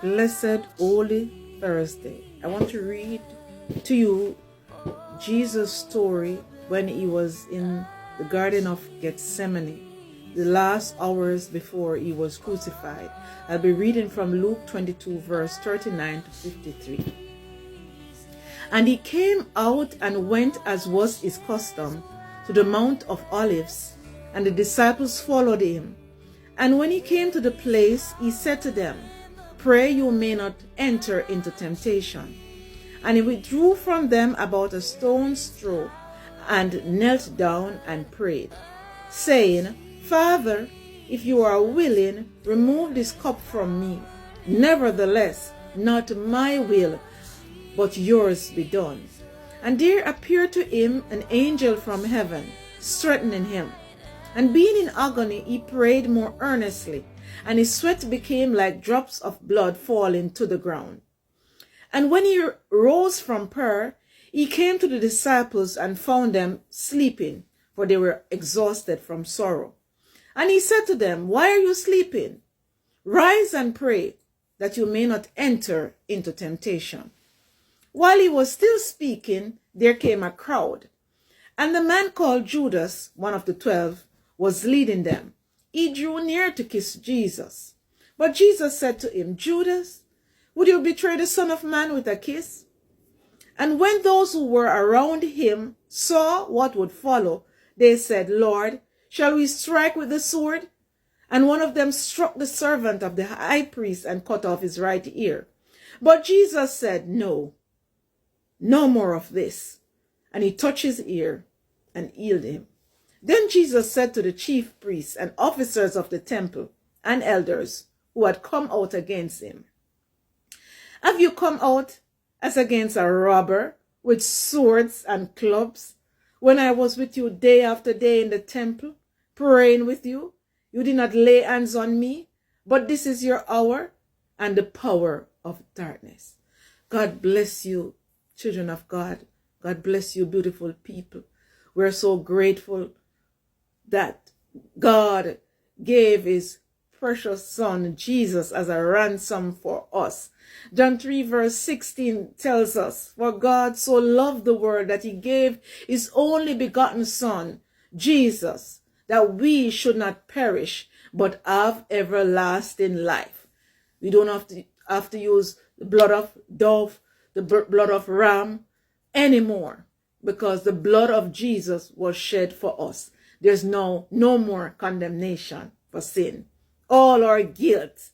Blessed Holy Thursday. I want to read to you Jesus' story when he was in the Garden of Gethsemane, the last hours before he was crucified. I'll be reading from Luke 22, verse 39 to 53. And he came out and went, as was his custom, to the Mount of Olives, and the disciples followed him. And when he came to the place, he said to them, Pray you may not enter into temptation. And he withdrew from them about a stone's throw, and knelt down and prayed, saying, Father, if you are willing, remove this cup from me. Nevertheless, not my will, but yours be done. And there appeared to him an angel from heaven, strengthening him. And being in agony, he prayed more earnestly, and his sweat became like drops of blood falling to the ground. And when he rose from prayer, he came to the disciples and found them sleeping, for they were exhausted from sorrow. And he said to them, Why are you sleeping? Rise and pray, that you may not enter into temptation. While he was still speaking, there came a crowd, and the man called Judas, one of the 12, was leading them. He drew near to kiss Jesus. But Jesus said to him, Judas, would you betray the Son of Man with a kiss? And when those who were around him saw what would follow, they said, Lord, shall we strike with the sword? And one of them struck the servant of the high priest and cut off his right ear. But Jesus said, No more of this. And he touched his ear and healed him. Then Jesus said to the chief priests and officers of the temple and elders who had come out against him, Have you come out as against a robber with swords and clubs? When I was with you day after day in the temple, praying with you, you did not lay hands on me, but this is your hour and the power of darkness. God bless you, children of God. God bless you, beautiful people. We're so grateful that God gave his precious son Jesus as a ransom for us. John 3 verse 16 tells us, For God so loved the world that he gave his only begotten son, Jesus, that we should not perish, but have everlasting life. We don't have to use the blood of dove, the blood of ram anymore, because the blood of Jesus was shed for us. There's no more condemnation for sin. All our guilt